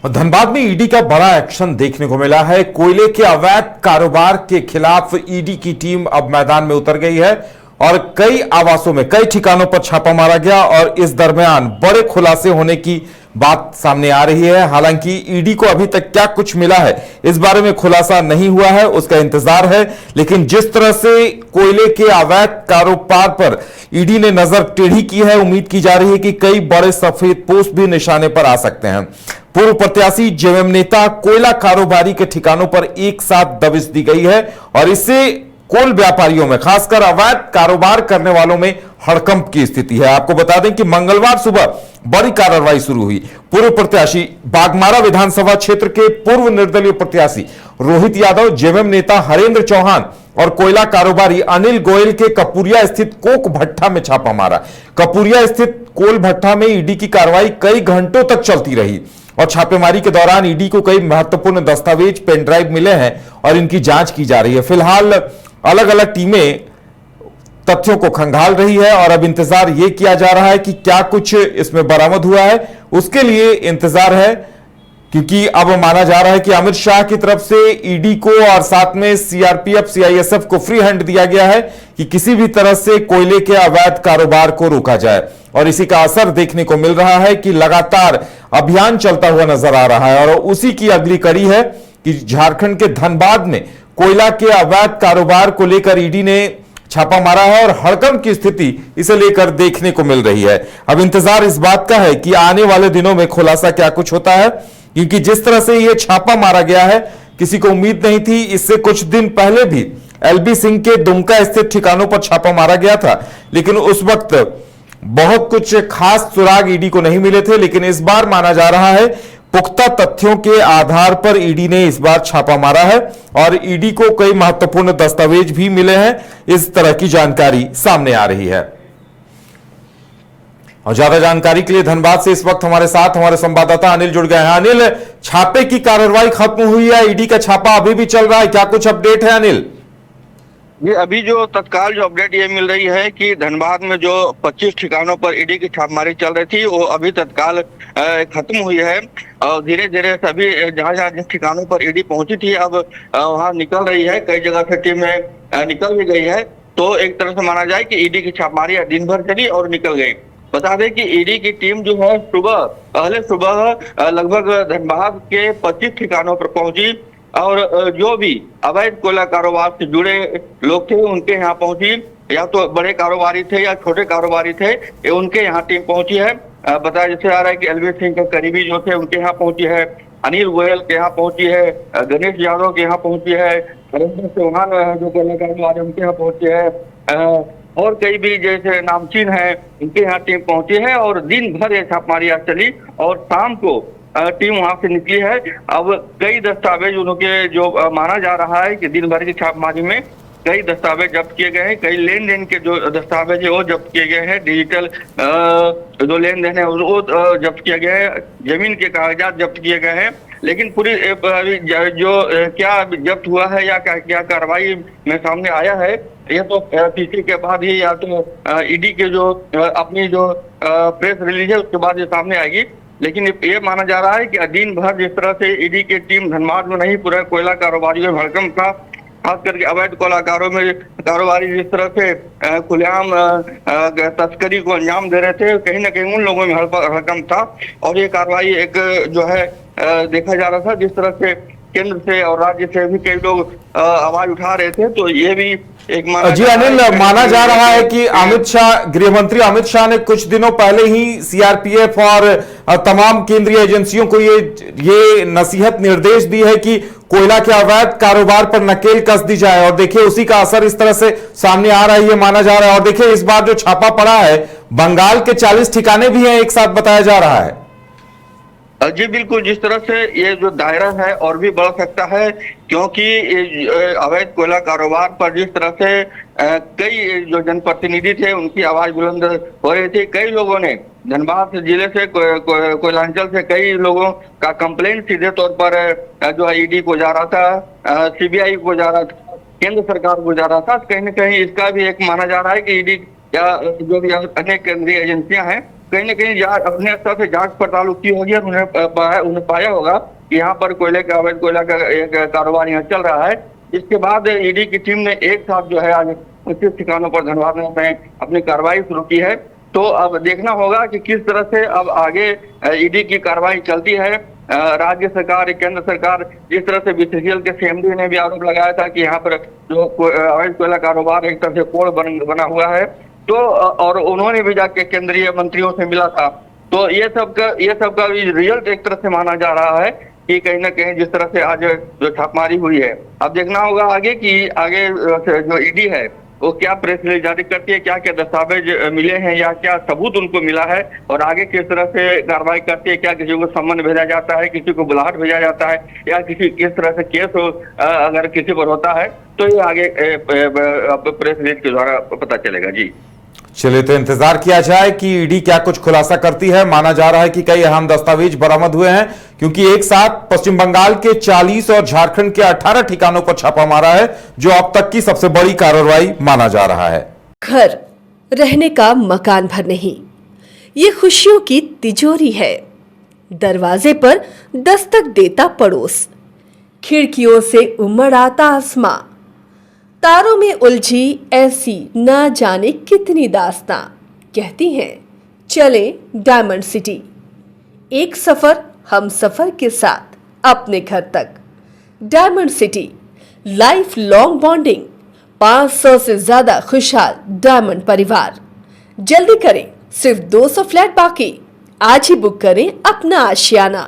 धनबाद में ईडी का बड़ा एक्शन देखने को मिला है। कोयले के अवैध कारोबार के खिलाफ ईडी की टीम अब मैदान में उतर गई है और कई आवासों में कई ठिकानों पर छापा मारा गया और इस दरमियान बड़े खुलासे होने की बात सामने आ रही है। हालांकि ईडी को अभी तक क्या कुछ मिला है इस बारे में खुलासा नहीं हुआ है, उसका इंतजार है। लेकिन जिस तरह से कोयले के अवैध कारोबार पर ईडी ने नजर टेढ़ी की है, उम्मीद की जा रही है कि कई बड़े सफेद पोस्ट भी निशाने पर आ सकते हैं। पूर्व प्रत्याशी जेएमएम नेता कोयला कारोबारी के ठिकानों पर एक साथ दबिश दी गई है और इससे कोल व्यापारियों में, खासकर अवैध कारोबार करने वालों में हड़कंप की स्थिति है। आपको बता दें कि मंगलवार सुबह बड़ी कार्रवाई शुरू हुई। पूर्व प्रत्याशी बागमारा विधानसभा क्षेत्र के पूर्व निर्दलीय प्रत्याशी रोहित यादव, जेएमएम नेता हरेंद्र चौहान और कोयला कारोबारी अनिल गोयल के कपूरिया स्थित कोक भट्ठा में छापा मारा। कपूरिया स्थित कोल भट्ठा में ईडी की कार्रवाई कई घंटों तक चलती रही और छापेमारी के दौरान ईडी को कई महत्वपूर्ण दस्तावेज, पेन ड्राइव मिले हैं और इनकी जांच की जा रही है। फिलहाल अलग अलग टीमें तथ्यों को खंगाल रही है और अब इंतजार यह किया जा रहा है कि क्या कुछ इसमें बरामद हुआ है। उसके लिए इंतजार है क्योंकि अब माना जा रहा है कि अमित शाह की तरफ से ईडी को और साथ में सीआरपीएफ, सीआईएसएफ को फ्री हैंड दिया गया है कि किसी भी तरह से कोयले के अवैध कारोबार को रोका जाए और इसी का असर देखने को मिल रहा है कि लगातार अभियान चलता हुआ नजर आ रहा है। और उसी की अगली कड़ी है कि झारखंड के धनबाद में कोयला के अवैध कारोबार को लेकर ईडी ने छापा मारा है और हड़कंप की स्थिति इसे लेकर देखने को मिल रही है। अब इंतजार इस बात का है कि आने वाले दिनों में खुलासा क्या कुछ होता है, क्योंकि जिस तरह से यह छापा मारा गया है किसी को उम्मीद नहीं थी। इससे कुछ दिन पहले भी एलबी सिंह के दुमका स्थित ठिकानों पर छापा मारा गया था, लेकिन उस वक्त बहुत कुछ खास सुराग ईडी को नहीं मिले थे। लेकिन इस बार माना जा रहा है पुख्ता तथ्यों के आधार पर ईडी ने इस बार छापा मारा है और ईडी को कई महत्वपूर्ण दस्तावेज भी मिले हैं। इस तरह की जानकारी सामने आ रही है और ज्यादा जानकारी के लिए धनबाद से इस वक्त हमारे साथ हमारे संवाददाता अनिल जुड़ गए हैं। अनिल, छापे की कार्रवाई खत्म हुई है, ईडी का छापा अभी भी चल रहा है, क्या कुछ अपडेट है अनिल? ये अभी जो तत्काल जो अपडेट ये मिल रही है कि धनबाद में जो 25 ठिकानों पर ईडी की छापेमारी चल रही थी वो अभी तत्काल खत्म हुई है और धीरे धीरे सभी जहां जहां जिन ठिकानों पर ईडी पहुंची थी अब वहां निकल रही है। कई जगह से टीमें निकल भी गई है, तो एक तरह से माना जाए कि ईडी की छापेमारी दिन भर चली और निकल गई। बता दें कि ईडी की टीम जो है पहले सुबह लगभग धनबाद के 25 ठिकानों पर पहुंची और जो भी अवैध कोयला कारोबार से जुड़े लोग थे उनके यहाँ पहुंची, या तो बड़े कारोबारी थे या छोटे कारोबारी थे, उनके यहाँ टीम पहुंची है। बताया जैसे आ रहा है कि एलबी सिंह के करीबी जो थे उनके यहाँ पहुंची है, अनिल गोयल के यहाँ पहुंची है, गणेश यादव के यहाँ पहुंची है, हरेंद्र चौहान जो कोयला कारोबारी उनके यहाँ पहुंचे है और कई भी जैसे नामचीन है उनके यहाँ टीम पहुंची है और दिन भर ये छापेमारी चली और शाम को टीम वहां से निकली है। अब कई दस्तावेज उनके जो माना जा रहा है कि दिन भर की छापेमारी में कई दस्तावेज जब्त किए गए हैं, कई लेन देन के जो दस्तावेज है वो जब्त किए गए हैं, डिजिटल जो लेन देन है वो जब्त किए गए हैं, जमीन के कागजात जब्त किए गए हैं। लेकिन पूरी जो क्या जब्त हुआ है या क्या कार्रवाई में सामने आया है ये तो पीसी के बाद ही या तो ईडी के जो अपनी जो प्रेस रिलीज है उसके बाद ये सामने आएगी। लेकिन ये माना जा रहा है कि दिन भर जिस तरह से ईडी की टीम धनबाद में नहीं पूरे कोयला कारोबारियों में भड़कम था, खास करके अवैध कोयला कारोबारी जिस तरह से खुलेआम तस्करी को अंजाम दे रहे थे, कहीं ना कहीं उन लोगों में हड़कम था और ये कार्रवाई एक जो है देखा जा रहा था। जिस तरह से केंद्र से और राज्य से भी कई लोग आवाज उठा रहे थे, तो ये भी एक जी अनिल, माना जा रहा है कि अमित शाह, गृह मंत्री अमित शाह ने कुछ दिनों पहले ही सीआरपीएफ और तमाम केंद्रीय एजेंसियों को ये नसीहत निर्देश दी है कि कोयला के अवैध कारोबार पर नकेल कस दी जाए और देखिए उसी का असर इस तरह से सामने आ रहा है, ये माना जा रहा है। और देखिए इस बार जो छापा पड़ा है बंगाल के 40 ठिकाने भी हैं एक साथ, बताया जा रहा है। जी बिल्कुल, जिस तरह से ये जो दायरा है और भी बढ़ सकता है क्योंकि अवैध कोयला कारोबार पर जिस तरह से कई जो जनप्रतिनिधि थे उनकी आवाज बुलंद हो रही थी। कई लोगों ने धनबाद जिले से कोयलांचल से कई लोगों का कंप्लेंट सीधे तौर पर जो ईडी को जा रहा था, सीबीआई को जा रहा था, केंद्र सरकार को जा रहा था। कहीं ना कहीं इसका भी एक माना जा रहा है कि ईडी या जो भी अन्य केंद्रीय एजेंसियां हैं कहीं न कहीं अपने स्तर से जांच पड़ताल की होगी और उन्हें पाया होगा कि यहाँ पर कोयले का अवैध कोयला का एक कारोबार यहाँ चल रहा है। इसके बाद ईडी की टीम ने एक साथ जो है आज 25 ठिकानों पर धनबाद में अपनी कार्रवाई शुरू की है। तो अब देखना होगा कि किस तरह से अब आगे ईडी की कार्रवाई चलती है। राज्य सरकार, केंद्र सरकार, जिस तरह से बीसीसीएल के सीएमडी ने भी आरोप लगाया था कि यहाँ पर जो अवैध कोयला कारोबार एक तरह से कोड़ बना हुआ है, तो और उन्होंने भी जाके केंद्रीय मंत्रियों से मिला था। तो ये सब का रिजल्ट एक तरह से माना जा रहा है कि कहीं ना कहीं जिस तरह से आज जो छापेमारी हुई है, अब देखना होगा आगे कि आगे जो ईडी है वो क्या प्रेस रिलीज जारी करती है, क्या क्या दस्तावेज मिले हैं या क्या सबूत उनको मिला है और आगे किस तरह से कार्रवाई करती है। क्या किसी को सम्मन भेजा जाता है, किसी को बुलाहट भेजा जाता है, या किस तरह से केस अगर किसी पर होता है तो ये आगे प्रेस रिलीज के द्वारा पता चलेगा। जी चलिए, तो इंतजार किया जाए कि ईडी क्या कुछ खुलासा करती है। माना जा रहा है कि कई अहम दस्तावेज बरामद हुए हैं, क्योंकि एक साथ पश्चिम बंगाल के 40 और झारखंड के 18 ठिकानों पर छापा मारा है, जो अब तक की सबसे बड़ी कार्रवाई माना जा रहा है। घर रहने का मकान भर नहीं, ये खुशियों की तिजोरी है। दरवाजे पर दस्तक देता पड़ोस, खिड़कियों से उमड़ आता आसमां, तारों में उलझी ऐसी ना जाने कितनी दास्तां। कहती हैं चले डायमंड सिटी, एक सफर हम सफर के साथ अपने घर तक। Diamond city, life long bonding, 500 से ज्यादा खुशहाल डायमंड परिवार। जल्दी करें, सिर्फ 200 फ्लैट बाकी। आज ही बुक करें अपना आशियाना।